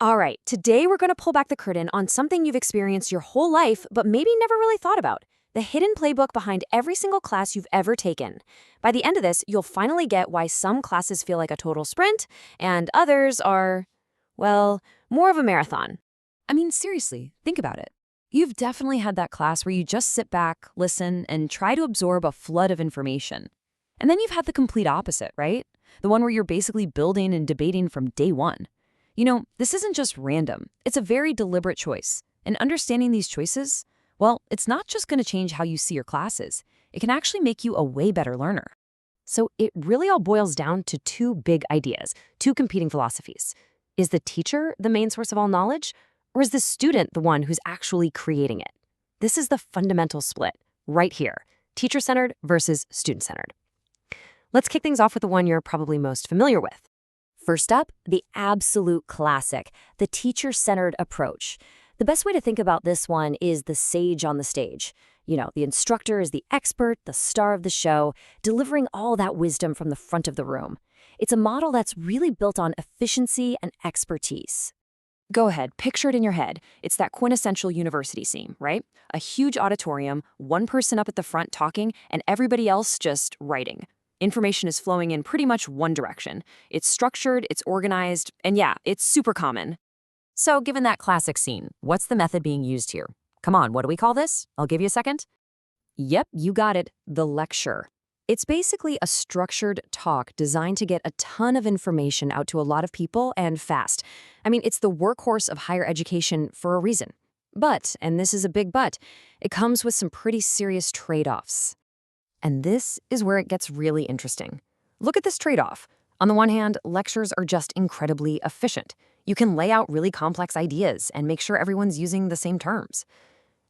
All right, today we're going to pull back the curtain on something you've experienced your whole life, but maybe never really thought about. The hidden playbook behind every single class you've ever taken. By the end of this, you'll finally get why some classes feel like a total sprint, and others are, well, more of a marathon. I mean, seriously, think about it. You've definitely had that class where you just sit back, listen, and try to absorb a flood of information. And then you've had the complete opposite, right? The one where you're basically building and debating from day one. This isn't just random. It's a very deliberate choice. And understanding these choices, well, it's not just going to change how you see your classes. It can actually make you a way better learner. So it really all boils down to two big ideas, two competing philosophies. Is the teacher the main source of all knowledge, or is the student the one who's actually creating it? This is the fundamental split, right here, teacher-centered versus student-centered. Let's kick things off with the one you're probably most familiar with. First up, the absolute classic, the teacher-centered approach. The best way to think about this one is the sage on the stage. The instructor is the expert, the star of the show, delivering all that wisdom from the front of the room. It's a model that's really built on efficiency and expertise. Go ahead, picture it in your head. It's that quintessential university scene, right? A huge auditorium, one person up at the front talking, and everybody else just writing. Information is flowing in pretty much one direction. It's structured, it's organized, and yeah, it's super common. So given that classic scene, what's the method being used here? Come on, what do we call this? I'll give you a second. Yep, you got it, the lecture. It's basically a structured talk designed to get a ton of information out to a lot of people and fast. It's the workhorse of higher education for a reason. But, and this is a big but, it comes with some pretty serious trade-offs. And this is where it gets really interesting. Look at this trade-off. On the one hand, lectures are just incredibly efficient. You can lay out really complex ideas and make sure everyone's using the same terms.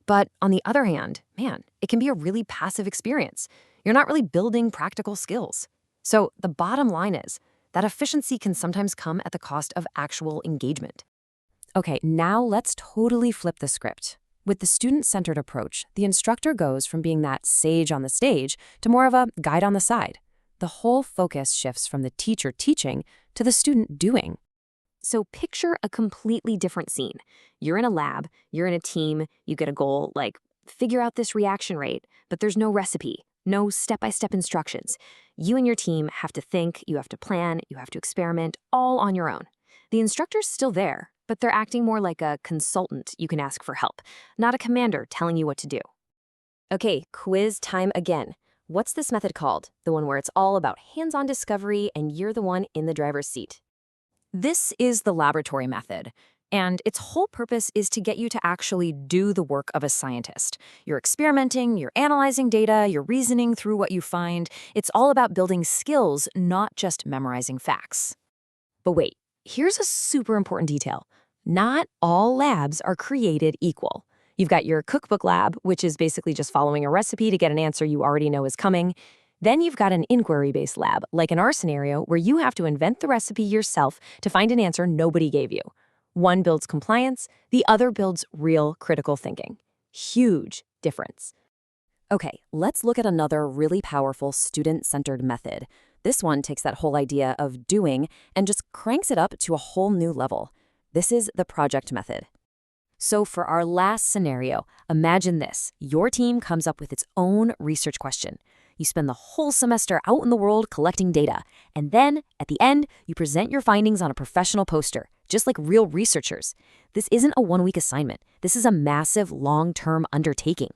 But on the other hand, it can be a really passive experience. You're not really building practical skills. So the bottom line is that efficiency can sometimes come at the cost of actual engagement. Okay, now let's totally flip the script. With the student-centered approach, the instructor goes from being that sage on the stage to more of a guide on the side. The whole focus shifts from the teacher teaching to the student doing. So picture a completely different scene. You're in a lab, you're in a team, you get a goal, like figure out this reaction rate, but there's no recipe, no step-by-step instructions. You and your team have to think, you have to plan, you have to experiment, all on your own. The instructor's still there, but they're acting more like a consultant you can ask for help, not a commander telling you what to do. Okay, quiz time again. What's this method called? The one where it's all about hands-on discovery and you're the one in the driver's seat. This is the laboratory method, and its whole purpose is to get you to actually do the work of a scientist. You're experimenting, you're analyzing data, you're reasoning through what you find. It's all about building skills, not just memorizing facts. But wait, here's a super important detail. Not all labs are created equal. You've got your cookbook lab, which is basically just following a recipe to get an answer you already know is coming. Then you've got an inquiry-based lab, like in our scenario, where you have to invent the recipe yourself to find an answer nobody gave you. One builds compliance, the other builds real critical thinking. Huge difference. Okay, let's look at another really powerful student-centered method. This one takes that whole idea of doing and just cranks it up to a whole new level. This is the project method. So for our last scenario, imagine this. Your team comes up with its own research question. You spend the whole semester out in the world collecting data, and then, at the end, you present your findings on a professional poster, just like real researchers. This isn't a one-week assignment. This is a massive, long-term undertaking.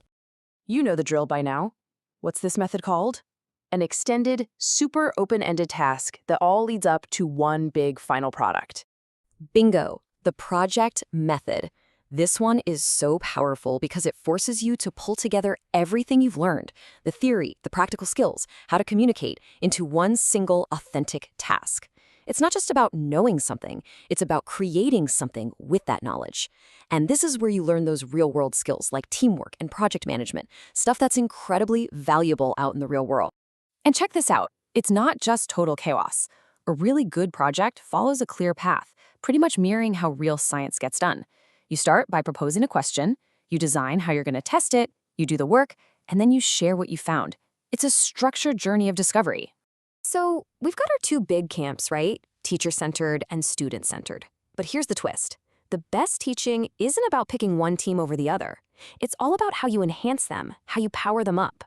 You know the drill by now. What's this method called? An extended, super open-ended task that all leads up to one big final product. Bingo, the project method. This one is so powerful because it forces you to pull together everything you've learned, the theory, the practical skills, how to communicate, into one single authentic task. It's not just about knowing something, it's about creating something with that knowledge. And this is where you learn those real-world skills like teamwork and project management, stuff that's incredibly valuable out in the real world. And check this out, it's not just total chaos. A really good project follows a clear path, pretty much mirroring how real science gets done. You start by proposing a question, you design how you're going to test it, you do the work, and then you share what you found. It's a structured journey of discovery. So we've got our two big camps, right? Teacher-centered and student-centered. But here's the twist. The best teaching isn't about picking one team over the other. It's all about how you enhance them, how you power them up.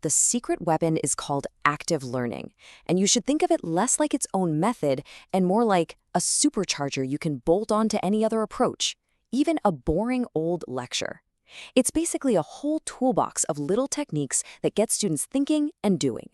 The secret weapon is called active learning, and you should think of it less like its own method and more like a supercharger you can bolt on to any other approach, even a boring old lecture. It's basically a whole toolbox of little techniques that get students thinking and doing.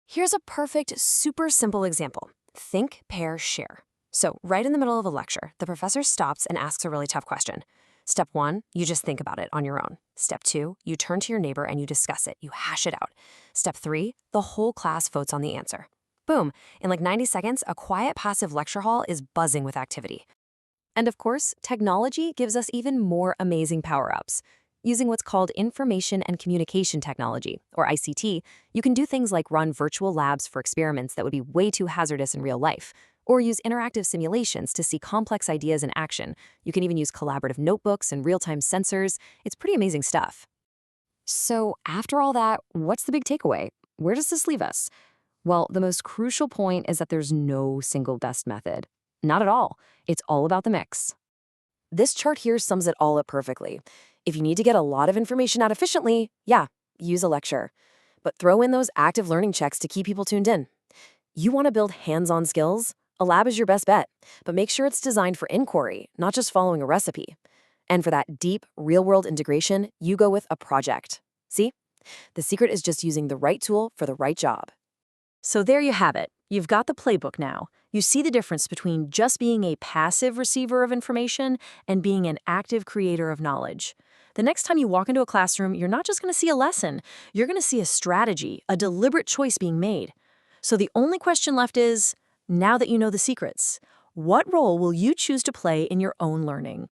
Here's a perfect, super simple example. Think, pair, share. So, right in the middle of a lecture, the professor stops and asks a really tough question. Step 1, you just think about it on your own. Step 2, you turn to your neighbor and you discuss it, you hash it out. Step 3, the whole class votes on the answer. Boom, in like 90 seconds, a quiet, passive lecture hall is buzzing with activity. And of course, technology gives us even more amazing power-ups. Using what's called information and communication technology, or ICT, you can do things like run virtual labs for experiments that would be way too hazardous in real life, or use interactive simulations to see complex ideas in action. You can even use collaborative notebooks and real-time sensors. It's pretty amazing stuff. So after all that, what's the big takeaway? Where does this leave us? Well, the most crucial point is that there's no single best method. Not at all. It's all about the mix. This chart here sums it all up perfectly. If you need to get a lot of information out efficiently, yeah, use a lecture. But throw in those active learning checks to keep people tuned in. You want to build hands-on skills? A lab is your best bet, but make sure it's designed for inquiry, not just following a recipe. And for that deep, real-world integration, you go with a project. See? The secret is just using the right tool for the right job. So there you have it. You've got the playbook now. You see the difference between just being a passive receiver of information and being an active creator of knowledge. The next time you walk into a classroom, you're not just going to see a lesson. You're going to see a strategy, a deliberate choice being made. So the only question left is, now that you know the secrets, what role will you choose to play in your own learning?